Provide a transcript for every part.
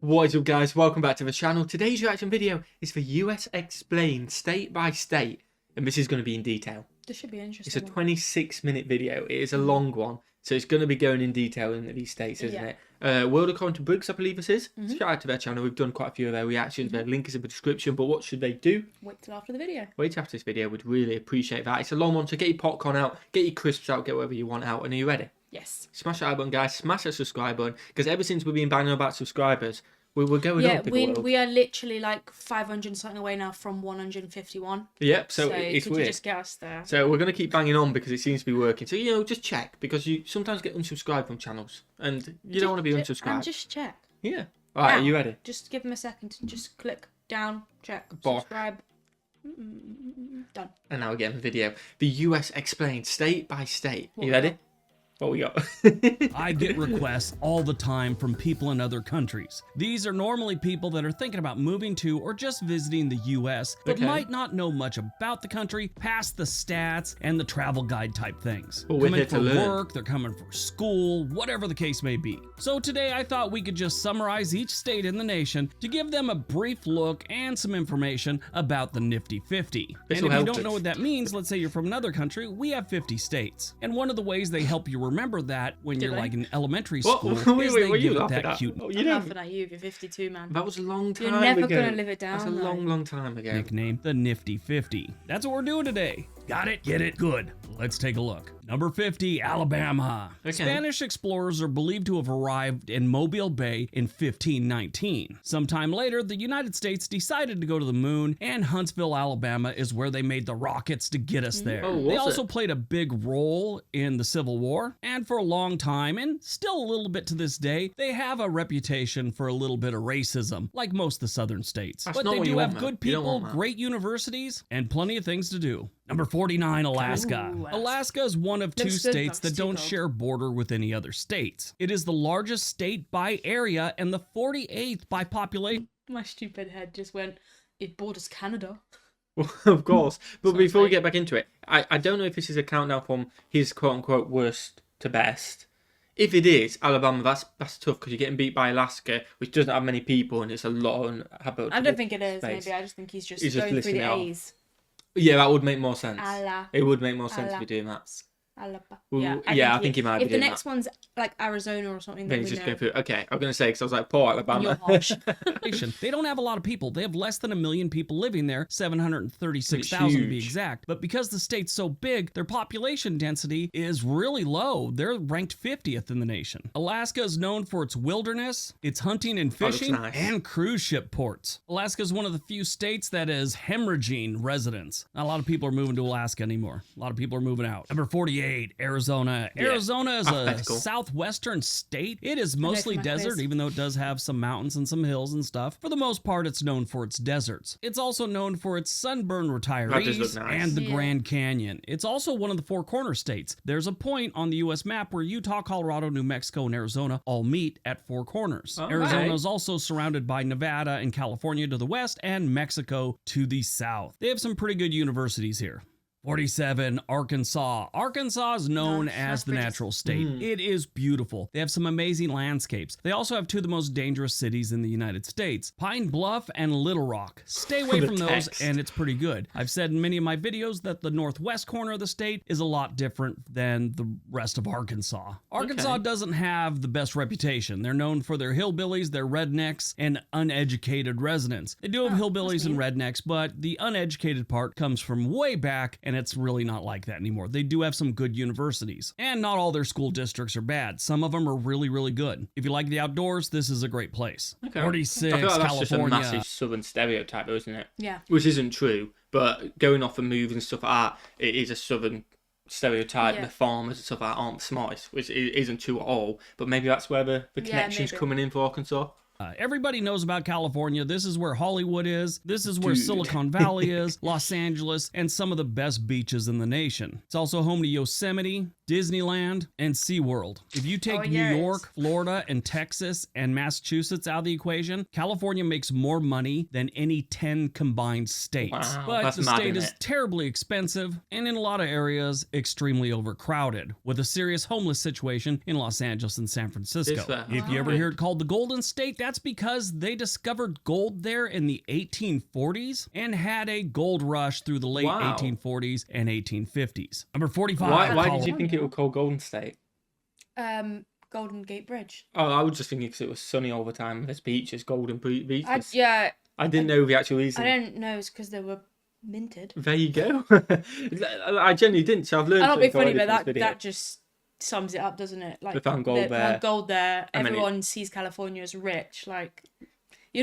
What is up, guys? Welcome back to the channel. Today's reaction video is for US explained state by state, and this is going to be in detail. This should be interesting. It's a 26-minute video. It is a long one, so it's going to be going in detail into these states, isn't it? World According to Briggs, I believe this is. Shout out to their channel. We've done quite a few of their reactions. Their link is in the description. But what should they do? Wait till after the video. Wait till after this video. We'd really appreciate that. It's a long one, so get your popcorn out, get your crisps out, get whatever you want out. And are you ready? Yes. Smash that like button, guys. Smash that subscribe button, because ever since we've been banging about subscribers, we're going up in the world. We are literally like 500 something away now from 151. Yep, so it's could weird. You just get us there? So we're going to keep banging on because it seems to be working. So, just check, because you sometimes get unsubscribed from channels and you don't want to be unsubscribed. And just check. Yeah. All right, are you ready? Just give them a second to just click down, check, Bosh. subscribe. Done. And now we're getting the video. The US explained state by state. What you ready? What we got? I get requests all the time from people in other countries. These are normally people that are thinking about moving to or just visiting the US, but might not know much about the country past the stats and the travel guide type things. Well, we're coming here to for learn. work, they're coming for school, whatever the case may be. So today I thought we could just summarize each state in the nation to give them a brief look and some information about the nifty 50. This And will if you help don't us. know what that means, let's say you're from another country, we have 50 states. And one of the ways they help you remember that when you're like in elementary school is Wait, they what are you give it laughing that at? cute Oh, I'm laughing at you if you're 52, man. That was a long time You're never ago. going to live it down. That's a long time ago. nickname, the Nifty 50. That's what we're doing today. Got it? Get it? Good. Let's take a look. Number 50, Alabama. Okay. Spanish explorers are believed to have arrived in Mobile Bay in 1519. Sometime later, the United States decided to go to the moon, and Huntsville, Alabama is where they made the rockets to get us there. Oh, was they it? also played a big role in the Civil War, and for a long time, and still a little bit to this day, they have a reputation for a little bit of racism, like most of the southern states. That's But not they what do you have want, good man. You don't people, want that. great universities, and plenty of things to do. Number 49, Alaska. Ooh, Alaska is one of two Looks good, states but that don't too cold. share a border with any other states. It is the largest state by area and the 48th by population. My stupid head just went, it borders Canada. Of course. But Sounds before we like- get back into it, I don't know if this is a countdown from his quote-unquote worst to best. If it is, Alabama, that's tough, because you're getting beat by Alaska, which doesn't have many people, and it's a lot of habitable I don't think it is, space. maybe. I just think he's just He's just going through listing the it off. A's. Yeah, that would make more sense. Ala. It would make more sense if you're doing that. Alabama. Well, Yeah, I think he might be If the doing next one's like Arizona or something, Then then he's we just know. going through. Okay, I'm going to say, because I was like, poor You're Alabama. harsh. They don't have a lot of people. They have less than 1 million people living there, 736,000 to be huge. exact. But because the state's so big, their population density is really low. They're ranked 50th in the nation. Alaska is known for its wilderness, its hunting and looks fishing, nice. and cruise ship ports. Alaska is one of the few states that is hemorrhaging residents. Not a lot of people are moving to Alaska anymore. A lot of people are moving out. Number 48, Arizona. Arizona is a Alphabetical. southwestern state. It is mostly my desert, quiz. even though it does have some mountains and some hills and stuff. For the most part, it's known for its deserts. It's also known for its sunburn That does retirees look nice. and the Yeah. Grand Canyon. It's also one of the four corner states. There's a point on the U.S. map where Utah, Colorado, New Mexico, and Arizona all meet at Four Corners. All Arizona right. is also surrounded by Nevada and California to the west and Mexico to the south. They have some pretty good universities here. 47, Arkansas. Arkansas is known Nice, as that's the pretty- natural state. It is beautiful. They have some amazing landscapes. They also have two of the most dangerous cities in the United States, Pine Bluff and Little Rock. Stay away The from those text. and it's pretty good. I've said in many of my videos that the northwest corner of the state is a lot different than the rest of Arkansas. Arkansas Okay. doesn't have the best reputation. They're known for their hillbillies, their rednecks, and uneducated residents. They do have hillbillies and rednecks, but the uneducated part comes from way back, and it's really not like that anymore. They do have some good universities, and not all their school districts are bad. Some of them are really, really good. If you like the outdoors, this is a great place. Okay. 46, I feel like that's just a California. massive southern stereotype, though, isn't it? Yeah. Which isn't true, but going off the movies and stuff like that, it is a southern stereotype. Yeah. The farmers and stuff like that aren't the smartest, which isn't true at all. But maybe that's where the Yeah, connection's maybe. coming in for Arkansas. Everybody knows about California. This is where Hollywood is. This is where Dude. Silicon Valley is, Los Angeles, and some of the best beaches in the nation. It's also home to Yosemite, Disneyland, and SeaWorld. If you take New yeah, it York, Florida, and Texas, and Massachusetts out of the equation, California makes more money than any 10 combined states. Wow, but that's the mad, state isn't is it? terribly expensive, and in a lot of areas, extremely overcrowded, with a serious homeless situation in Los Angeles and San Francisco. Is there? If you ever hear it called the Golden State, that's because they discovered gold there in the 1840s and had a gold rush through the late Wow. 1840s and 1850s. Number 45. Why did you Colorado. think it would call Golden State? Golden Gate Bridge. Oh, I was just thinking because it was sunny all the time. There's beaches, golden beaches. Yeah, I didn't know the actual reason. I don't know. It's because they were minted. There you go. I genuinely didn't, so I've learned I'll not be something funny, already but from this that video. that just sums it up, doesn't it? Like They found gold they there. found gold there. And then Everyone sees California as rich. Like It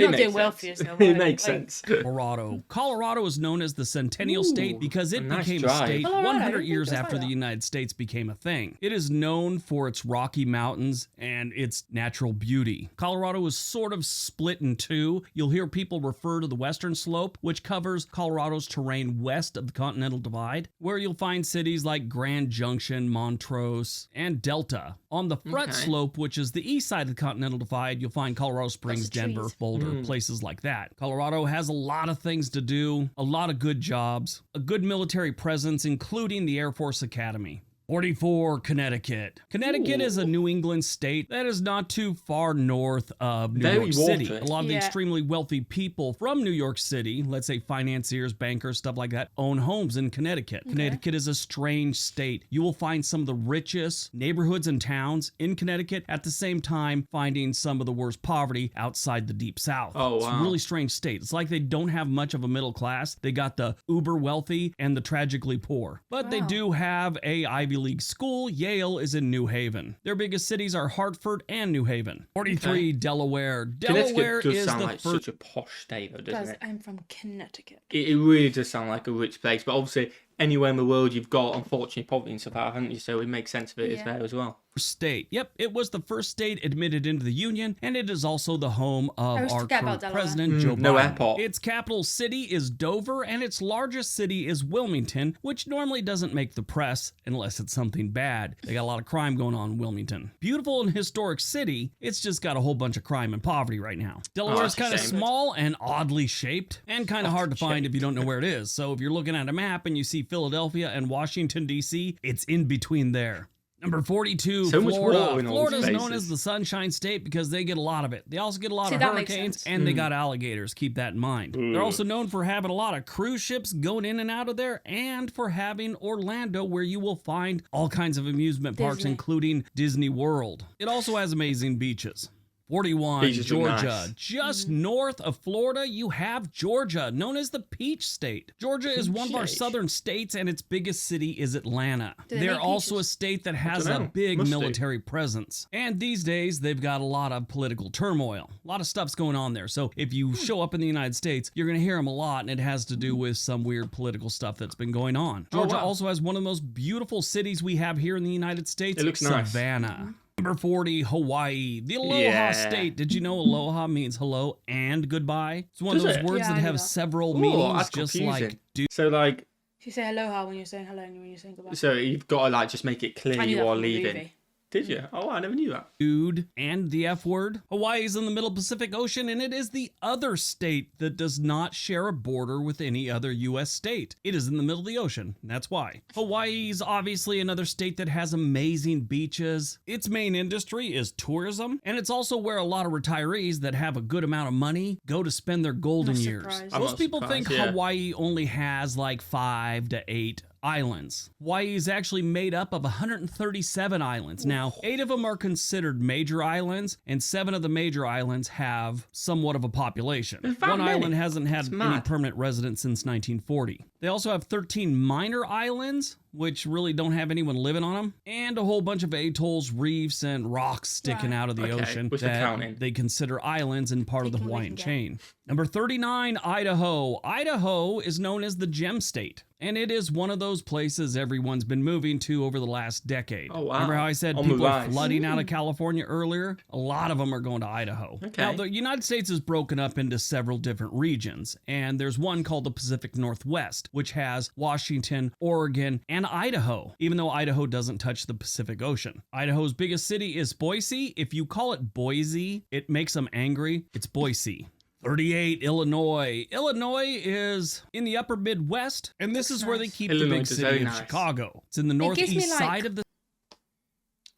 you're not makes doing well sense. for yourself. It are you? makes Like, sense. Colorado. Colorado is known as the Centennial State Ooh, because a it nice became a drive. state Colorado, I 100 didn't years think it was after like the that. United States became a thing. It is known for its rocky mountains and its natural beauty. Colorado is sort of split in two. You'll hear people refer to the western slope, which covers Colorado's terrain west of the Continental Divide, where you'll find cities like Grand Junction, Montrose, and Delta. On the front Okay. slope, which is the east side of the Continental Divide, you'll find Colorado Springs, of Denver, trees. Boulder, places like that. Colorado has a lot of things to do, a lot of good jobs, a good military presence, including the Air Force Academy. 44, Connecticut. Connecticut is a New England state that is not too far north of New Very York City. watery. A lot of the Yeah. extremely wealthy people from New York City, let's say financiers, bankers, stuff like that, own homes in Connecticut. Connecticut is a strange state. You will find some of the richest neighborhoods and towns in Connecticut, at the same time finding some of the worst poverty outside the deep south. Oh, It's a wow. really strange state. It's like they don't have much of a middle class. They got the uber wealthy and the tragically poor. But they Wow. do have a Ivy League school. Yale is in New Haven. Their biggest cities are Hartford and New Haven. 43, Delaware. Delaware Connecticut does is sound the like first. such a posh state, though, doesn't guys, it? I'm from Connecticut. It really does sound like a rich place, but obviously anywhere in the world you've got, unfortunately, poverty and stuff, haven't you? So it makes sense if it is Yeah. there as well. State. Yep, it was the first state admitted into the Union, and it is also the home of I always our forget about current Delaware. president, Joe Biden. no airport. Its capital city is Dover, and its largest city is Wilmington, which normally doesn't make the press unless it's something bad. They got a lot of crime going on in Wilmington. Beautiful and historic city, it's just got a whole bunch of crime and poverty right now. Delaware is that's a kind of shame. small and oddly shaped, and kind of hard to Oddly find if you don't know where it is. So if you're looking at a map and you see Philadelphia and Washington, D.C., it's in between there. Number 42, So much Florida. water in all these Florida is known places. as the Sunshine State because they get a lot of it. They also get a lot See, of that makes hurricanes, sense. and they got alligators. Keep that in mind. They're also known for having a lot of cruise ships going in and out of there, and for having Orlando, where you will find all kinds of amusement parks, Disney. including Disney World. It also has amazing beaches. 41, Beaches look Georgia. nice. Just north of Florida, you have Georgia, known as the Peach State. Georgia is one of our State. southern states, and its biggest city is Atlanta. Do they They're make also a peaches? state that has don't a know. big Must do. military presence. And these days, they've got a lot of political turmoil. A lot of stuff's going on there. So if you show up in the United States, you're going to hear them a lot, and it has to do with some weird political stuff that's been going on. Oh, Georgia wow. also has one of the most beautiful cities we have here in the United States. It looks nice. Savannah. Number 40, Hawaii. The Aloha Yeah. State. Did you know aloha means hello and goodbye? It's one of Does those it? words Yeah, that I knew have that. several Ooh, meanings, that's just confusing. like do. So, like, If you say aloha when you're saying hello and when you're saying goodbye. so you've got to, like, just make it clear I knew you that are from the leaving. movie. Did you? Oh, I never knew that. Dude, and the F word. Hawaii is in the middle Pacific Ocean, and it is the other state that does not share a border with any other U.S. state. It is in the middle of the ocean. That's why. Hawaii is obviously another state that has amazing beaches. Its main industry is tourism, and it's also where a lot of retirees that have a good amount of money go to spend their golden Not years. surprised. I'm Most not people surprised, think yeah. Hawaii only has like 5 to 8 islands. Hawaii is actually made up of 137 islands. Now, 8 of them are considered major islands, and 7 of the major islands have somewhat of a population. There's that One many? island hasn't had That's any mad. permanent residents since 1940. They also have 13 minor islands, which really don't have anyone living on them, and a whole bunch of atolls, reefs, and rocks sticking Right. out of the Okay, ocean which are that counting. they consider islands and part of the Take 'em where they Hawaiian can chain. Number 39, Idaho. Idaho is known as the Gem State, and it is one of those places everyone's been moving to over the last decade. Oh, wow. Remember how I said On the people are rise. flooding out of California earlier? A lot of them are going to Idaho. Okay. Now, the United States is broken up into several different regions, and there's one called the Pacific Northwest, which has Washington, Oregon, and and Idaho, even though Idaho doesn't touch the Pacific Ocean. Idaho's biggest city is Boise. If you call it Boise, it makes them angry. It's Boise. 38, Illinois. Illinois is in the upper Midwest, and this is where they keep the big city of Chicago. It's in the northeast side of the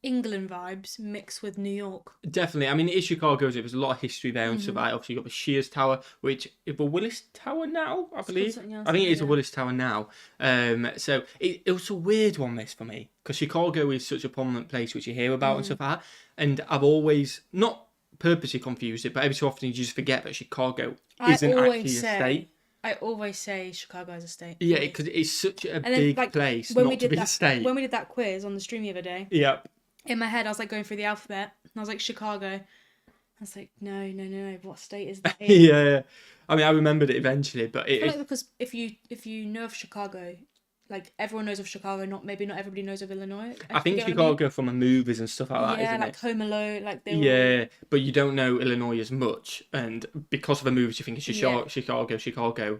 England vibes mixed with New York. Definitely. I mean, it is Chicago. There's a lot of history there and stuff like that. Obviously, you've got the Shears Tower, which is a Willis Tower now, I believe. I think it is a Willis Tower now. So it was a weird one, this, for me, because Chicago is such a prominent place which you hear about and stuff like that. And I've always, not purposely confused it, but every so often you just forget that Chicago isn't actually a state. I always say Chicago as a state. Yeah, because it's such a big place not to be a state. When we did that quiz on the stream the other day, in my head I was like going through the alphabet, and I was like Chicago. I was like, no, what state is that in? Yeah. I mean, I remembered it eventually, but I feel like because if you know of Chicago, like everyone knows of Chicago, maybe not everybody knows of Illinois. I think Chicago from the movies and stuff like that, isn't it? Yeah, like Home Alone, like they were... but you don't know Illinois as much, and because of the movies, you think it's Chicago.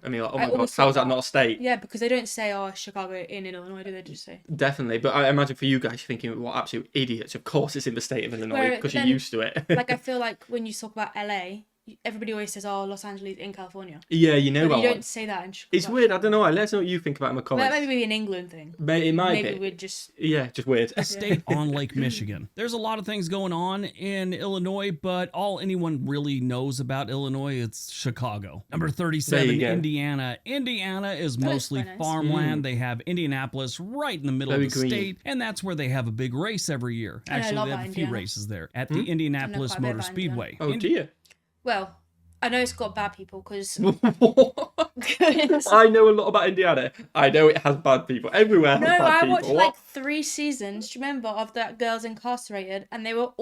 I mean, like, oh my god, how is that not a state? Yeah, because they don't say, Chicago in Illinois, do they? Just say definitely. But I imagine for you guys, you're thinking, what absolute idiots! Of course, it's in the state of Illinois because you're used to it. Like I feel like when you talk about LA. Everybody always says, Los Angeles in California. Yeah, you know that. You don't say that in Chicago. It's weird. I don't know. Let us know what you think about it in the comments. That might be an England thing. It might be. Maybe we're just... Yeah, just weird. A state on Lake Michigan. There's a lot of things going on in Illinois, but all anyone really knows about Illinois, it's Chicago. Number 37, Indiana. Indiana is mostly farmland. They have Indianapolis right in the middle of the state, and that's where they have a big race every year. Actually, they have a few races there at the Indianapolis Motor Speedway. Oh, dear. Well... I know it's got bad people because... I know a lot about Indiana. I know it has bad people. Everywhere has bad people. No, I watched like 3 seasons, do you remember, of that Girls Incarcerated, and it was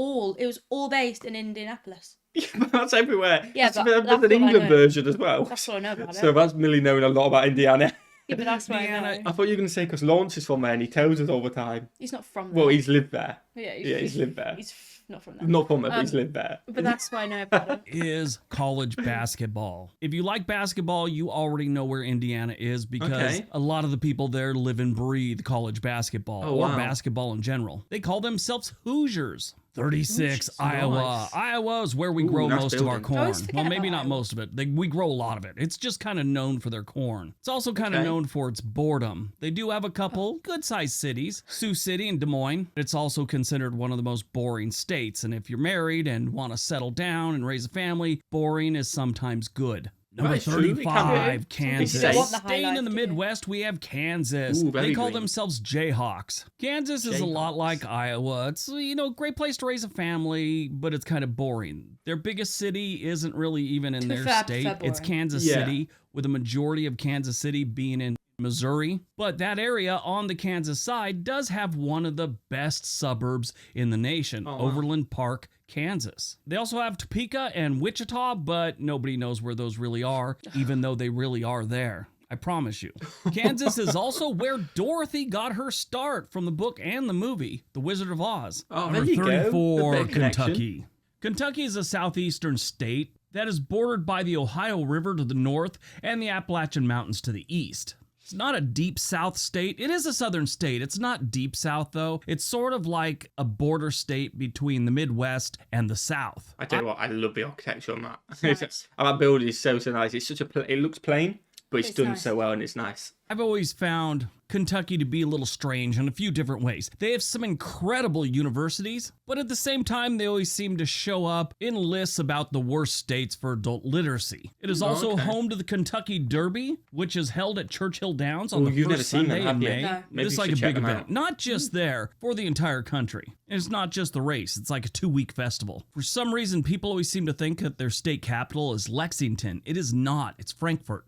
all based in Indianapolis. Yeah, but that's everywhere. Yeah, that's an England version as well. That's what I know about it. So that's Millie knowing a lot about Indiana. Yeah, but that's what I know. I thought you were going to say because Lawrence is from there and he tells us all the time. He's not from there. Well, he's lived there. Yeah, he's lived there. He's not from there. Not from there, but he's lived there. But that's what I know about it. Is college basketball. If you like basketball, you already know where Indiana is because a lot of the people there live and breathe college basketball or basketball in general. They call themselves Hoosiers. 36, Iowa. Nice. Iowa is where we grow most of our corn. Well, maybe not most of it. We grow a lot of it. It's just kind of known for their corn. It's also kind of known for its boredom. They do have a couple good-sized cities, Sioux City and Des Moines. It's also considered one of the most boring states. And if you're married and want to settle down and raise a family, boring is sometimes good. Number 35, Kansas. Staying in the Midwest, we have Kansas. They call themselves Jayhawks. Kansas is a lot like Iowa. It's, great place to raise a family, but it's kind of boring. Their biggest city isn't really even in their state. It's Kansas City, with a majority of Kansas City being in Missouri. But that area on the Kansas side does have one of the best suburbs in the nation, Overland Park, Kansas. They also have Topeka and Wichita, but nobody knows where those really are, even though they really are there. I promise you. Kansas is also where Dorothy got her start from the book and the movie, The Wizard of Oz. Number 34, Kentucky. Kentucky is a southeastern state that is bordered by the Ohio River to the north and the Appalachian Mountains to the east. It's not a deep south state. It is a southern state. It's not deep south, though. It's sort of like a border state between the Midwest and the South. I tell you what, I love the architecture on that. Nice. That building is so nice. It's it looks plain, but it's done so well and it's nice. I've always found Kentucky to be a little strange in a few different ways. They have some incredible universities, but at the same time, they always seem to show up in lists about the worst states for adult literacy. It is also home to the Kentucky Derby, which is held at Churchill Downs on the first Sunday in May. No. This is like a big event. Not just there, for the entire country. And it's not just the race. It's like a 2-week festival. For some reason, people always seem to think that their state capital is Lexington. It is not. It's Frankfort.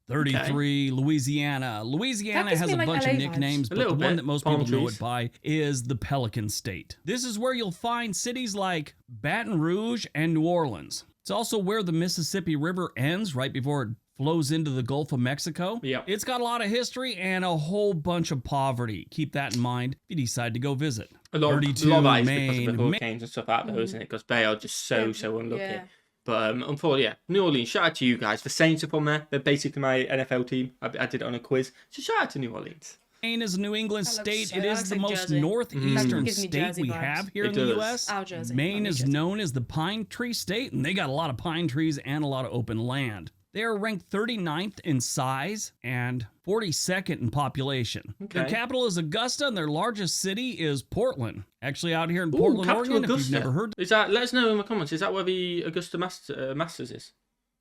33, Louisiana. Louisiana has a bunch of nicknames, but the one that most people know it by is the Pelican State. This is where you'll find cities like Baton Rouge and New Orleans. It's also where the Mississippi River ends right before it flows into the Gulf of Mexico. Yeah. It's got a lot of history and a whole bunch of poverty. Keep that in mind if you decide to go visit. A lot of that is Maine, because of the hurricanes and stuff out there, isn't it? Because they are just so unlucky. Yeah. But unfortunately, New Orleans, shout out to you guys for saying stuff on there. They're basically my NFL team. I did it on a quiz. So shout out to New Orleans. Maine is a New England That state. looks it is the like most Jersey. northeastern Gives me state Jersey we vibes. have here It in the does. U.S. Oh, Jersey. Maine Not is Jersey. known as the pine tree state, and they got a lot of pine trees and a lot of open land. They are ranked 39th in size and 42nd in population. Okay. Their capital is Augusta, and their largest city is Portland. Actually, out here in Ooh, Portland, capital Oregon, if Augusta. you've never heard. Is that? Let us know in the comments. Is that where the Augusta Masters is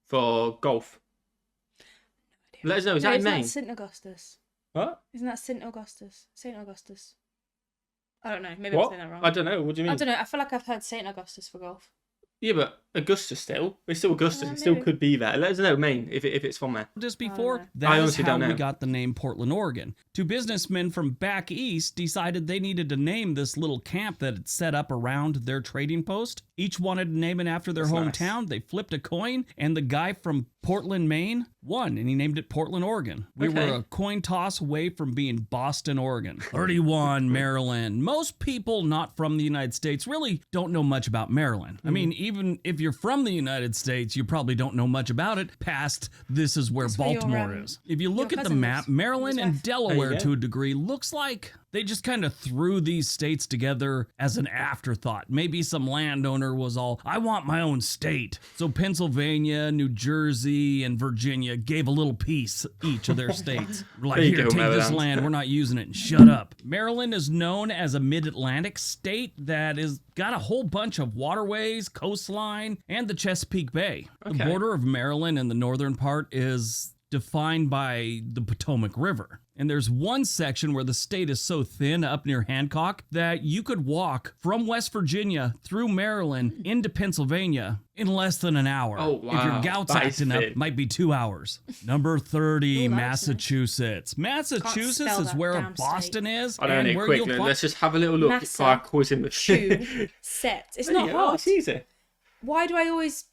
for golf? Let us know. Is that in isn't Maine? that St. Augustus? What? Isn't that St. Augustus? St. Augustus. I don't know. Maybe What? I'm saying that wrong. I don't know. What do you mean? I don't know. I feel like I've heard St. Augustus for golf. Yeah, but Augusta still. It's still Augusta. It still maybe. could be there. Let us know, Maine, if it's from there. Just I don't before, know. that I is honestly how don't we know. got the name Portland, Oregon. Two businessmen from back east decided they needed to name this little camp that had set up around their trading post. Each wanted to name it after their That's nice. hometown. They flipped a coin, and the guy from Portland, Maine won, and he named it Portland, Oregon. We Okay. were a coin toss away from being Boston, Oregon. 31, Maryland. Most people not from the United States really don't know much about Maryland. I mean, even if you're from the United States, you probably don't know much about it past this is where That's where your, Baltimore is. If you look your at the cousin map, lives. Maryland His and wife. Delaware There you to go. a degree looks like they just kind of threw these states together as an afterthought. Maybe some landowner was all, I want my own state. So Pennsylvania, New Jersey, and Virginia gave a little piece each of their states. We're like, There you here, go, take this Maryland." land. We're not using it. Shut up. Maryland is known as a mid-Atlantic state that is got a whole bunch of waterways, coastline, and the Chesapeake Bay. The Okay. border of Maryland in the northern part is defined by the Potomac River. And there's one section where the state is so thin up near Hancock that you could walk from West Virginia through Maryland into Pennsylvania in less than an hour. Oh, If your wow. gout's That is acting up, thin. it might be 2 hours. Number 30, Ooh, that's nice. Massachusetts. Massachusetts spell is that where damn Boston is. I don't and know. where Quick, you'll find- let's just have a little look Massa. for our quiz in the Set. It's There not you go, hard. It's easy. Why do I always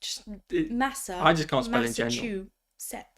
just massa? I just can't spell in general. Massachusetts.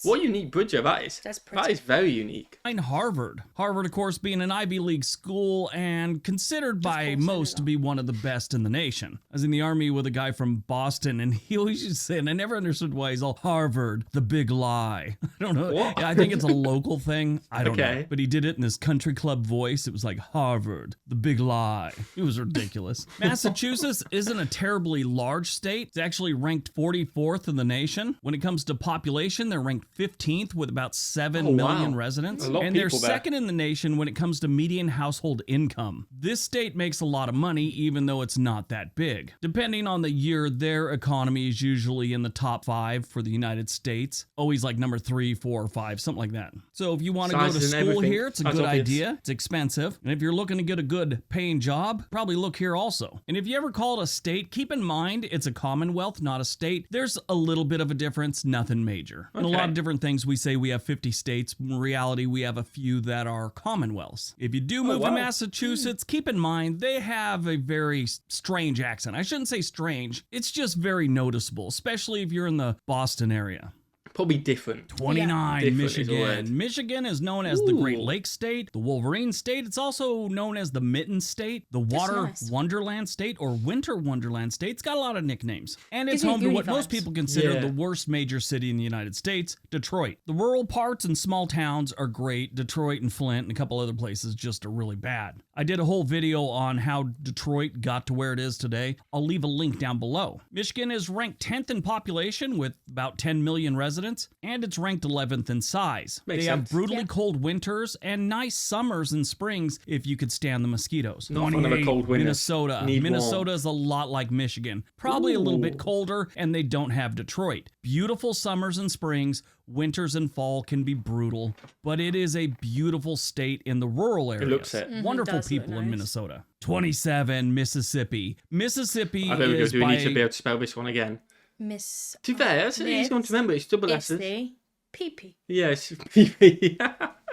What a unique bridger that is. That's That pretty. is very unique. Find Harvard. Harvard, of course, being an Ivy League school and considered by course, I most know to be one of the best in the nation. I was in the Army with a guy from Boston, and he always used to say, and I never understood why he's all Harvard, the big lie. I don't know. What? Yeah, I think it's a local thing. I don't know. Okay. But he did it in his country club voice. It was like Harvard, the big lie. It was ridiculous. Massachusetts isn't a terribly large state. It's actually ranked 44th in the nation. When it comes to population, they're ranked 15th with about 7 Oh, million wow. residents. A lot of And they're people there. second in the nation when it comes to median household income. This state makes a lot of money even though it's not that big. Depending on the year, their economy is usually in the top 5 for the United States. Always like number 3, 4, or 5, something like that. So if you want to go to Sizes and school everything. here, it's a That's good obvious. idea. It's expensive. And if you're looking to get a good paying job, probably look here also. And if you ever call it a state, keep in mind it's a commonwealth, not a state. There's a little bit of a difference, nothing major. And a lot Okay. of different things we say we have 50 states. In reality, we have a few that are commonwealths. If you do move to wow. Massachusetts, keep in mind they have a very strange accent. I shouldn't say strange. It's just very noticeable, especially if you're in the Boston area. Probably different. 29, Different is the word. Michigan. Michigan is known as the Great Ooh. Lakes State, the Wolverine State. It's also known as the Mitten State, the Water nice. Wonderland State, or Winter Wonderland State. It's got a lot of nicknames. And it's Gives me home to Goonie what most vibes. people consider Yeah. the worst major city in the United States, Detroit. The rural parts and small towns are great. Detroit and Flint and a couple other places just are really bad. I did a whole video on how Detroit got to where it is today. I'll leave a link down below. Michigan is ranked 10th in population with about 10 million residents, and it's ranked 11th in size. Makes They have sense. brutally Yeah. cold winters and nice summers and springs if you could stand the mosquitoes. Not fun of a cold winter. Minnesota. Need Minnesota is a lot like Michigan. Probably a little bit Ooh. colder, and they don't have Detroit. Beautiful summers and springs. Winters and fall can be brutal, but it is a beautiful state in the rural areas. looks it. Wonderful does look people in nice. Minnesota. 27, Mississippi. Mississippi Oh, there we go. is Do we by need to be able to spell this one again? Miss. To be fair, that's easy one to remember. It's double S's. the PP. Yes.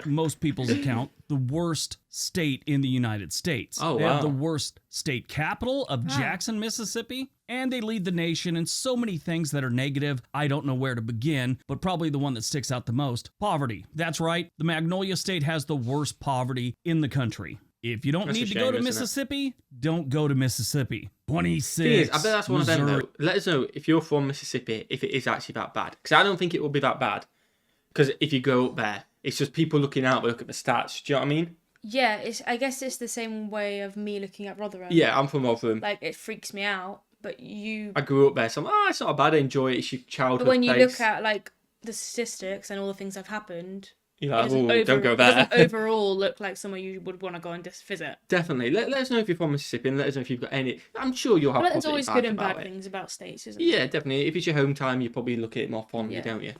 most people's account, the worst state in the United States. Oh, They have wow. the worst state capital of Wow. Jackson, Mississippi, and they lead the nation in so many things that are negative. I don't know where to begin, but probably the one that sticks out the most, poverty. That's right, the Magnolia State has the worst poverty in the country. If you don't That's a need to shame, go to isn't it? Mississippi, don't go to Mississippi. 26. Thing is, I bet that's one of them Missouri. though. Let us know if you're from Mississippi, if it is actually that bad. Because I don't think it will be that bad. Because if you go up there, It's just people looking out, look at the stats. Do you know what I mean? Yeah, I guess it's the same way of me looking at Rotherham. Yeah, I'm from Rotherham. Like, it freaks me out, but I grew up there, so it's not bad. I enjoy it. It's your childhood. But when you place. look at like the statistics and all the things that have happened, you're like, don't go there. It doesn't overall look like somewhere you would want to go and just visit. Definitely. Let us know if you're from Mississippi, and let us know if you've got any. I'm sure you'll have. There's always good and bad things about states, isn't there? Yeah, definitely. If it's your home time, you probably look at it more fondly, don't you?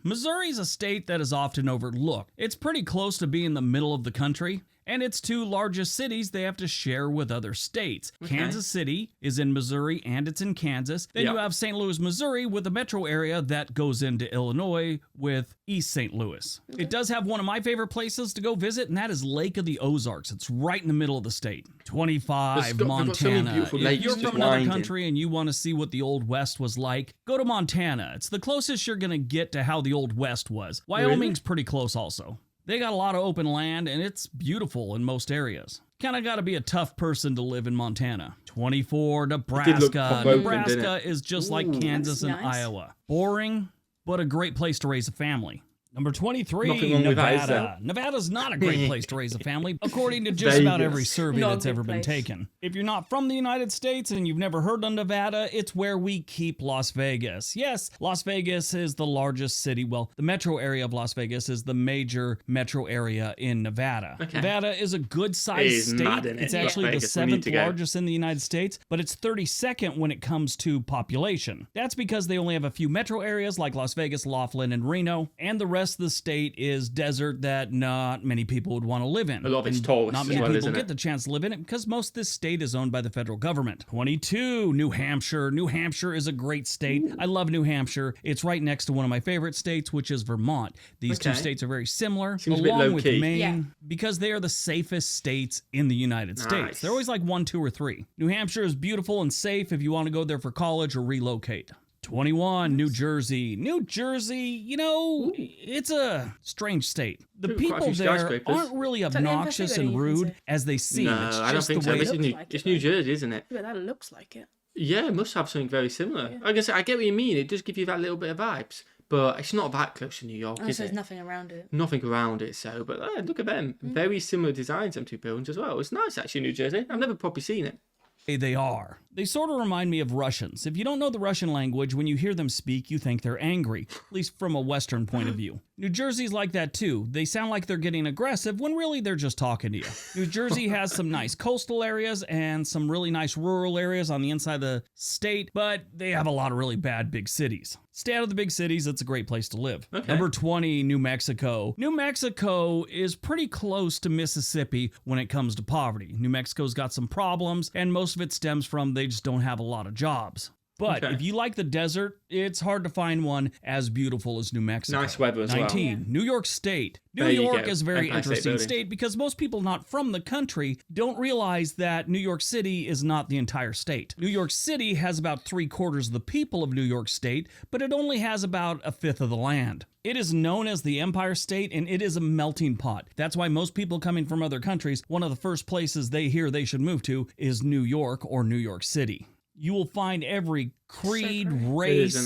Missouri is a state that is often overlooked. It's pretty close to being the middle of the country, and its two largest cities they have to share with other states. Okay. Kansas City is in Missouri and it's in Kansas. Then you have St. Louis, Missouri with a metro area that goes into Illinois with East St. Louis. Okay. It does have one of my favorite places to go visit, and that is Lake of the Ozarks. It's right in the middle of the state. 25, Montana. If you're from another country and you want to see what the Old West was like, go to Montana. It's the closest you're going to get to how the Old West was. Wyoming's pretty close also. They got a lot of open land, and it's beautiful in most areas. Kind of got to be a tough person to live in Montana. 24, Nebraska. Nebraska is just like Kansas and Iowa. Boring, but a great place to raise a family. Number 23, Nevada. Nevada's not a great place to raise a family, according to just about every survey that's ever been taken. If you're not from the United States and you've never heard of Nevada, it's where we keep Las Vegas. Yes, Las Vegas is the largest city. Well, the metro area of Las Vegas is the major metro area in Nevada. Okay. Nevada is a good-sized state. It's actually the 7th largest in the United States, but it's 32nd when it comes to population. That's because they only have a few metro areas like Las Vegas, Laughlin, and Reno, and the rest of the state is desert that not many people would want to live in. A lot of it's tall. Not many people get the chance to live in it because most of this state is owned by the federal government. 22, New Hampshire. New Hampshire is a great state. I love New Hampshire. It's right next to one of my favorite states, which is Vermont. These two states are very similar, along with Maine, because they are the safest states in the United States. They're always like 1, 2, or 3. New Hampshire is beautiful and safe if you want to go there for college or relocate. 21, New Jersey. New Jersey, it's a strange state. The people there aren't really obnoxious and rude as they seem. No, I don't think so. It's New Jersey, isn't it? But that looks like it. Yeah, it must have something very similar. Yeah. I guess I get what you mean. It does give you that little bit of vibes. But it's not that close to New York, is it? There's nothing around it. Nothing around it, so. But look at them. Very similar designs, them two buildings as well. It's nice, actually, New Jersey. I've never probably seen it. They are. They sort of remind me of Russians. If you don't know the Russian language, when you hear them speak, you think they're angry, at least from a Western point of view. New Jersey's like that too. They sound like they're getting aggressive when really they're just talking to you. New Jersey has some nice coastal areas and some really nice rural areas on the inside of the state, but they have a lot of really bad big cities. Stay out of the big cities, it's a great place to live. Okay. Number 20, New Mexico. New Mexico is pretty close to Mississippi when it comes to poverty. New Mexico's got some problems, and most of it stems from they just don't have a lot of jobs. But if you like the desert, it's hard to find one as beautiful as New Mexico. Nice weather as 19, well. New York State. New York is a very interesting state because most people not from the country don't realize that New York City is not the entire state. New York City has about 3/4 of the people of New York State, but it only has about 1/5 of the land. It is known as the Empire State, and it is a melting pot. That's why most people coming from other countries, one of the first places they hear they should move to is New York or New York City. You will find every creed, race,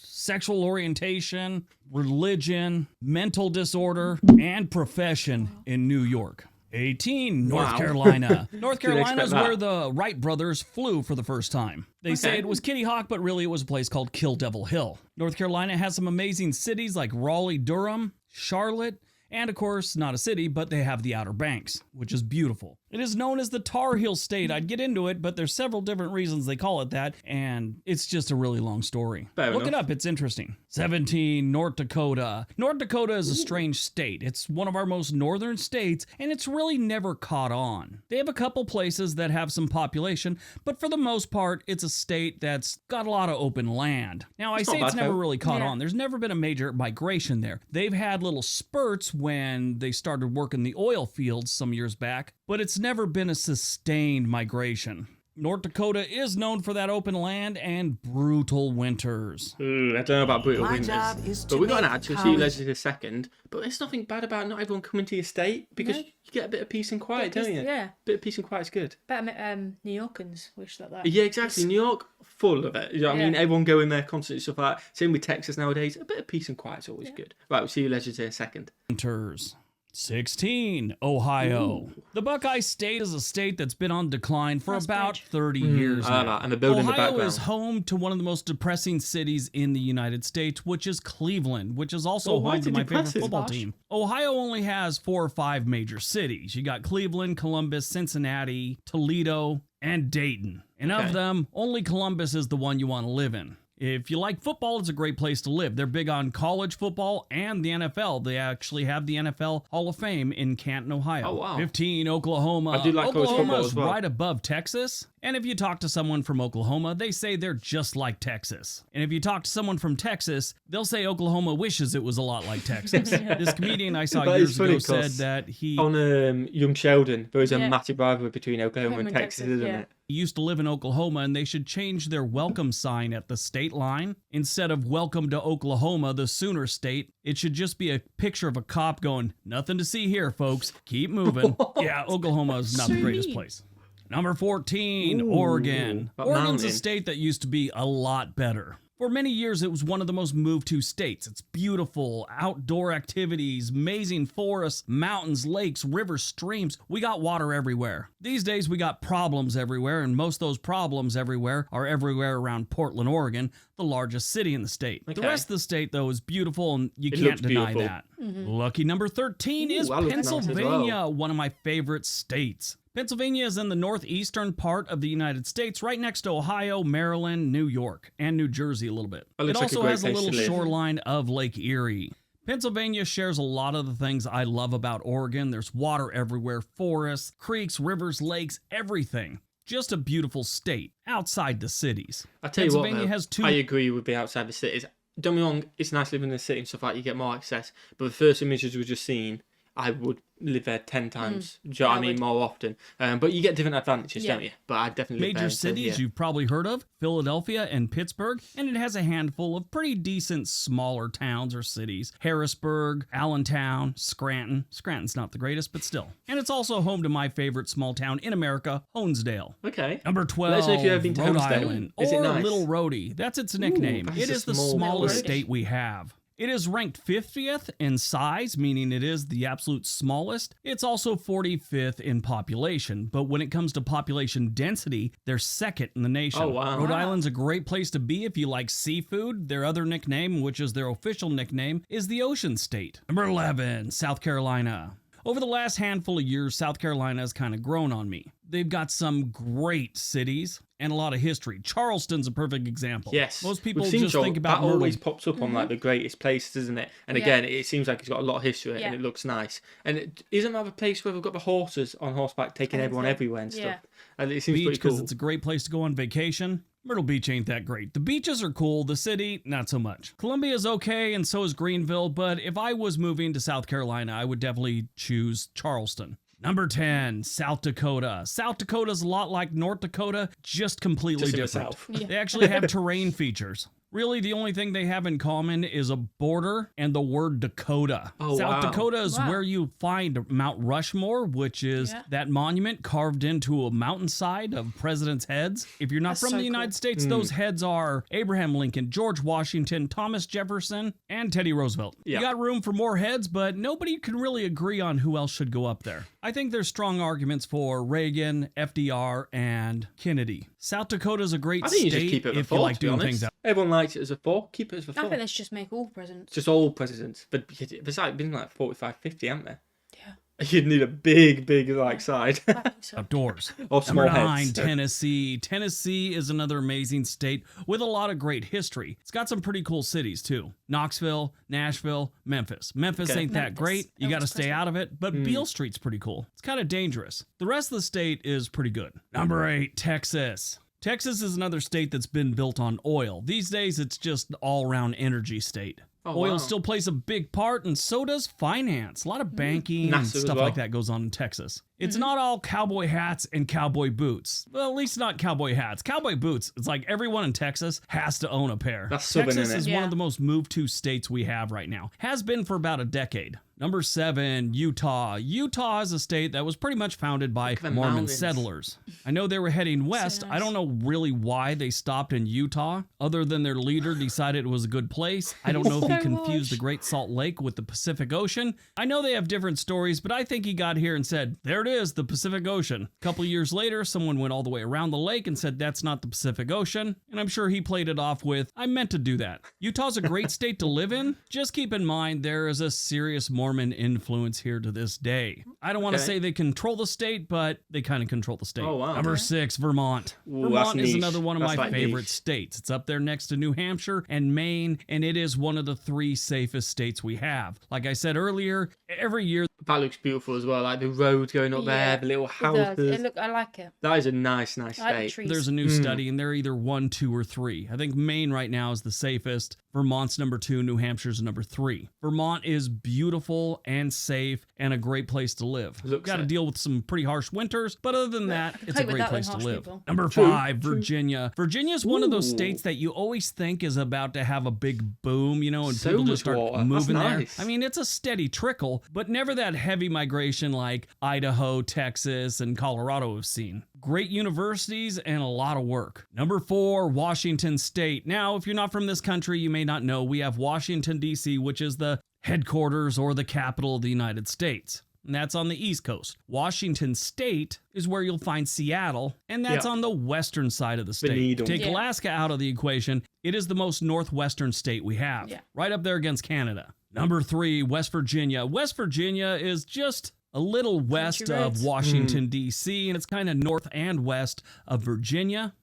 sexual orientation, religion, mental disorder, and profession in New York. 18, North Carolina. North Carolina is where the Wright brothers flew for the first time. They say it was Kitty Hawk, but really it was a place called Kill Devil Hill. North Carolina has some amazing cities like Raleigh, Durham, Charlotte, and of course, not a city, but they have the Outer Banks, which is beautiful. It is known as the Tar Heel State. I'd get into it, but there's several different reasons they call it that, and it's just a really long story. Look it up, it's interesting. 17, North Dakota. North Dakota is a strange state. It's one of our most northern states, and it's really never caught on. They have a couple places that have some population, but for the most part, it's a state that's got a lot of open land. Now, I say it's never really caught on. There's never been a major migration there. They've had little spurts when they started working the oil fields some years back, but it's never been a sustained migration. North Dakota is known for that open land and brutal winters. Ooh, I don't know about brutal My job winters. is But to we got an make ad to see college- legends in a second. But there's nothing bad about not everyone coming to your state because No. you get a bit of peace and quiet, don't you? Yeah. Bit of peace and quiet is good. Better New Yorkers wish that. Yeah, exactly. New York, full of it. You know what I mean? Yeah. Everyone going there constantly, stuff like that. Same with Texas nowadays. A bit of peace and quiet is always good. Right, we'll see you legends in a second. Winters. 16. Ohio. The Buckeye State is a state that's been on decline for Nice about bridge. 30 years I like now. that. And the building in the Ohio background. is home to one of the most depressing cities in the United States, which is Cleveland, which is also Oh, why home is to it my favorite depressing? football Gosh. team. Ohio only has 4 or 5 major cities. You got Cleveland, Columbus, Cincinnati, Toledo, and Dayton. And Okay. of them, only Columbus is the one you want to live in. If you like football, it's a great place to live. They're big on college football and the NFL. They actually have the NFL Hall of Fame in Canton, Ohio. Oh, wow. 15, Oklahoma. I do like college football Oklahoma's as well. right above Texas. And if you talk to someone from Oklahoma, they say they're just like Texas. And if you talk to someone from Texas, they'll say Oklahoma wishes it was a lot like Texas. This comedian I saw That years is funny, ago said 'cause that he On Young Sheldon, there is a Yeah. massive rivalry between Oklahoma and Texas, isn't yeah. it? used to live in Oklahoma and they should change their welcome sign at the state line. Instead of welcome to Oklahoma, the Sooner State, it should just be a picture of a cop going, nothing to see here, folks. Keep moving. Yeah, Oklahoma is not the greatest place. Number 14, Ooh, Oregon. that Oregon's a mountain. state that used to be a lot better. For many years, it was one of the most moved to states. It's beautiful, outdoor activities, amazing forests, mountains, lakes, rivers, streams. We got water everywhere. These days, we got problems everywhere, and most of those problems everywhere are everywhere around Portland, Oregon, the largest city in the state. The Okay. rest of the state, though, is beautiful, and you It can't looks deny beautiful. that. Lucky number 13 is Ooh, that looks nice as well. Pennsylvania, one of my favorite states. Pennsylvania is in the northeastern part of the United States, right next to Ohio, Maryland, New York, and New Jersey a little bit. That It looks like a also great has a place to little live. shoreline of Lake Erie. Pennsylvania shares a lot of the things I love about Oregon. There's water everywhere, forests, creeks, rivers, lakes, everything. Just a beautiful state outside the cities. I tell you what, Pennsylvania though, has 2 I agree with the outside the cities. Don't get me wrong, it's nice living in the city and stuff like that, you get more access. But the first images we just seen, I would live there 10 times. Do you know what I I mean? would. More often. But you get different advantages, Yeah. don't you? But I definitely live there Major instead of cities here. you've probably heard of, Philadelphia and Pittsburgh, and it has a handful of pretty decent smaller towns or cities. Harrisburg, Allentown, Scranton. Scranton's not the greatest, but still. And it's also home to my favorite small town in America, Honesdale. Okay. Number 12, Let us know if you've ever been to Rhode Honesdale. Island, Is it or nice? Little Rhodey. That's its nickname. that's It a is the small smallest village. state we have. It is ranked 50th in size, meaning it is the absolute smallest. It's also 45th in population, but when it comes to population density, they're second in the nation. Oh, wow. Rhode Island's a great place to be if you like seafood. Their other nickname, which is their official nickname, is the Ocean State. Number 11, South Carolina. Over the last handful of years, South Carolina has kind of grown on me. They've got some great cities and a lot of history. Charleston's a perfect example. Yes. Most people We've seen just Charl- think about that Myrtle. always pops up on like the greatest places, isn't it? And Yeah. again, it seems like it's got a lot of history Yeah. and it looks nice. And isn't that a place where we've got the horses on horseback taking everyone Exactly. everywhere and stuff? Yeah. And it seems Beach pretty because cool. it's a great place to go on vacation. Myrtle Beach ain't that great. The beaches are cool, the city, not so much. Columbia's okay, and so is Greenville, but if I was moving to South Carolina, I would definitely choose Charleston. Number 10, South Dakota. South Dakota's a lot like North Dakota, just completely Just in the different. south. Yeah. They actually have terrain features. Really, the only thing they have in common is a border and the word Dakota. Oh, South wow. Dakota is Wow. where you find Mount Rushmore, which is Yeah. that monument carved into a mountainside of presidents' heads. If you're not That's from so the United cool. States, those heads are Abraham Lincoln, George Washington, Thomas Jefferson, and Teddy Roosevelt. Yeah. You got room for more heads, but nobody can really agree on who else should go up there. I think there's strong arguments for Reagan, FDR, and Kennedy. South Dakota's a great I think you state just keep it as a if you four, like to be doing honest. things out. Everyone likes it as a four. Keep it as a I four. think let's just make all presidents. Just all presidents. But there's like been like 45, 50, haven't there? Yeah. You'd need a big like side. I think so. Outdoors. Or small Number 9, heads. Tennessee. Tennessee is another amazing state with a lot of great history. It's got some pretty cool cities too. Knoxville, Nashville, Memphis. Memphis Okay. ain't that Memphis. great. You got to Elvis stay Presley. out of it, but Beale Street's pretty cool. It's kind of dangerous. The rest of the state is pretty good. Number 8, Texas. Texas is another state that's been built on oil. These days, it's just all-around energy state. Oh, Oil wow. still plays a big part, and so does finance. A lot of banking and NASA as stuff well. like that goes on in Texas. It's not all cowboy hats and cowboy boots. Well, at least not cowboy hats. Cowboy boots, it's like everyone in Texas has to own a pair. That's Southern, Texas isn't it? is one of the most moved to states we have right now. Has been for about a decade. Number 7, Utah. Utah is a state that was pretty much founded by Mormon mountains. settlers. I know they were heading west. nice. I don't know really why they stopped in Utah, other than their leader decided it was a good place. I don't know if he So confused the much. Great Salt Lake with the Pacific Ocean. I know they have different stories, but I think he got here and said, there it is, the Pacific Ocean. A couple years later, someone went all the way around the lake and said, that's not the Pacific Ocean. And I'm sure he played it off with, I meant to do that. Utah's a great state to live in. Just keep in mind, there is a serious Mormon influence here to this day. I don't want to Okay. say they control the state, but they kind of control the state. Oh, wow. Number 6, Vermont. Ooh, Vermont that's is niche. another one of That's my like favorite niche. states. It's up there next to New Hampshire and Maine, and it is one of the 3 safest states we have. Like I said earlier, every year That looks beautiful as well. Like the roads going up there, the little It houses. does. I like it. That is a nice I like the state. trees. there's a new study, and they're either 1, 2, or 3. I think Maine right now is the safest. Vermont's number 2, New Hampshire's number 3. Vermont is beautiful and safe and a great place to live. Looks Got to it. deal with some pretty harsh winters, but other than that, can it's a cope with great that place with to harsh live. people. Number True, 5, Virginia. Virginia is one of those Ooh. states that you always think is about to have a big boom, you know, and So people much just start water. That's moving there. nice. I mean, it's a steady trickle, but never that heavy migration like Idaho, Texas, and Colorado have seen. Great universities and a lot of work. Number 4, Washington State. Now, if you're not from this country, you may not know we have Washington, D.C., which is the headquarters or the capital of the United States. And that's on the East Coast. Washington State is where you'll find Seattle, and that's Yeah. on the western side of the state. needle. Take Yeah. Alaska out of the equation, it is the most northwestern state we have, Yeah. right up there against Canada. Number 3, West Virginia. West Virginia is just a little west Country of roads. Washington, D.C., and it's kind of north and west of Virginia.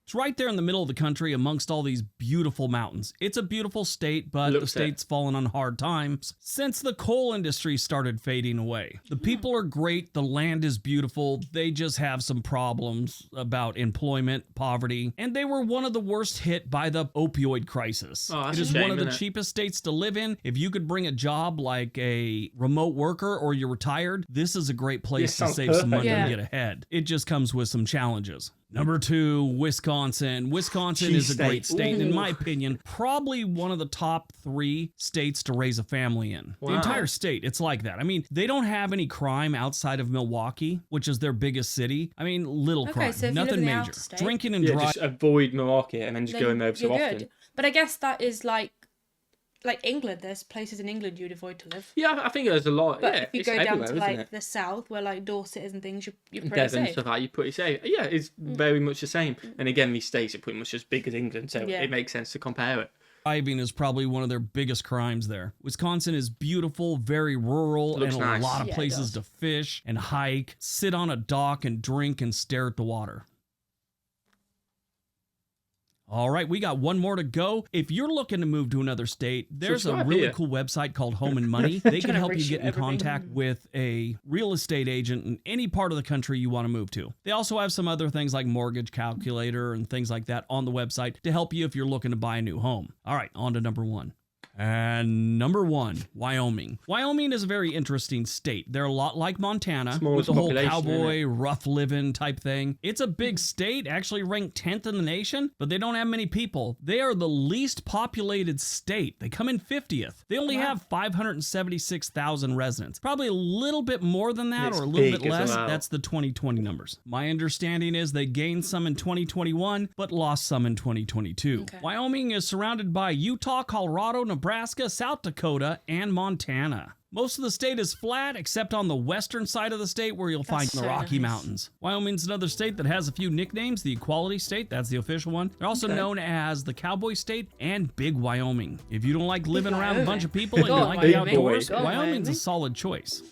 It's right there in the middle of the country amongst all these beautiful mountains. It's a beautiful state, but the Looks it. state's fallen on hard times since the coal industry started fading away. The people are great. The land is beautiful. They just have some problems about employment, poverty, and they were one of the worst hit by the opioid crisis. Oh, that's It a is shame, one of the isn't it? cheapest states to live in. If you could bring a job like a remote worker or you're retired, this is a great place to sounds save some money perfect. and Yeah. get ahead. It just comes with some challenges. Number 2, Wisconsin. Wisconsin is a great Cheese state, and in Ooh. my opinion, probably one of the top 3 states to raise a family in. The Wow. entire state, it's like that. I mean, they don't have any crime outside of Milwaukee, which is their biggest city. I mean, little Okay, crime, so if you live nothing in the major. outer state- Drinking and Yeah, driving. just avoid Milwaukee and then just Then go in there so you're often. good. But I guess that is like England. There's places in England you'd avoid to live. Yeah, I think there's a lot. But yeah, if you it's go down everywhere, to isn't like it? the south, where like Dorset is and things, you're pretty Devon, safe. stuff like that, you're pretty safe. Yeah, it's very much the same. And again, these states are pretty much as big as England, so Yeah. it makes sense to compare it. Driving is probably one of their biggest crimes there. Wisconsin is beautiful, very rural, Looks and a nice. lot of Yeah, it places does. to fish and hike, sit on a dock and drink and stare at the water. All right, we got one more to go. If you're looking to move to another state, there's a Subscribe really here. cool website called Home and Money. They can Trying to help you reach get in everything. contact with a real estate agent in any part of the country you want to move to. They also have some other things like mortgage calculator and things like that on the website to help you if you're looking to buy a new home. All right, on to number 1. And number 1, Wyoming. Wyoming is a very interesting state. They're a lot like Montana with Smallest the whole population, cowboy, rough living type thing. It's a big state, actually ranked 10th in the nation, but they don't have many people. They are the least populated state. They come in 50th. They only have 576,000 residents. Probably a little bit more than that It's or a little bit big as less. well. That's the 2020 numbers. My understanding is they gained some in 2021, but lost some in 2022. Okay. Wyoming is surrounded by Utah, Colorado, Nebraska, South Dakota, and Montana. Most of the state is flat, except on the western side of the state where you'll find the so Rocky nice. Mountains. Wyoming's another state that has a few nicknames. The Equality State, that's the official one. They're also known as the Cowboy State and Big Wyoming. If you don't like living around a bunch of people and you Go on, like the Wyoming. outdoors, Go on, Wyoming's a Wyoming. solid choice.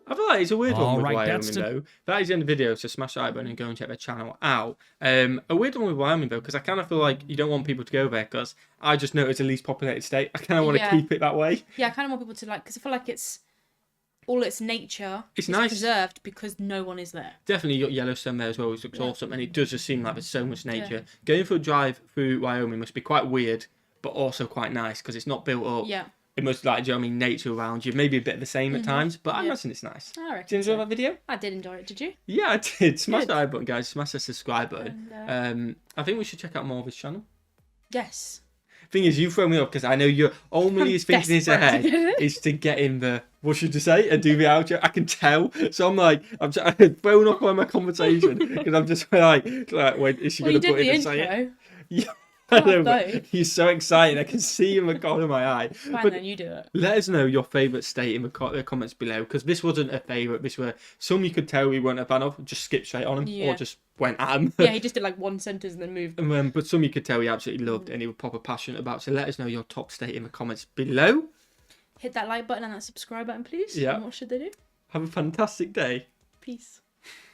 I feel like it's a weird All one with right, Wyoming, that's to- though. That is in the video, so smash that like button and go and check their channel out. A weird one with Wyoming, though, because I kind of feel like you don't want people to go there, because I just know it's the least populated state. I kind of want to Yeah. keep it that way. Yeah, I kind of want people to like, because I feel like it's all its nature It's is nice. preserved because no one is there. Definitely, you got Yellowstone there as well, which looks awesome, and it does just seem like there's so much nature. Yeah. Going for a drive through Wyoming must be quite weird, but also quite nice, because it's not built up. Yeah. it must like, do you know what I mean, nature around you. Maybe a bit of the same at times, but I imagine it's nice. I reckon Did you enjoy that video? I did enjoy it. Did you? Yeah, I did. Smash Good. the like button, guys. Smash the subscribe button. And, I think we should check out more of his channel. yes. Thing is, you throw me up because I know your only is thinking in his desperate to head get it. is to get in the, what should you say, and do the outro. I can tell. So I'm like, I'm throwing off on my conversation because I'm just like, wait, is she Well, going you to put did in the and say it? intro. Yeah. I know, but both. he's so excited. I can see him in the corner of my eye. Fine, But then you do it. let us know your favourite state in the comments below, because this wasn't a favourite. This were some you could tell we weren't a fan of, just skipped straight on him, Yeah. or just went at him. Yeah, he just did like one sentence and then moved. But some you could tell he absolutely loved and he was proper passionate about. So let us know your top state in the comments below. Hit that like button and that subscribe button, please. Yeah. And what should they do? Have a fantastic day. Peace.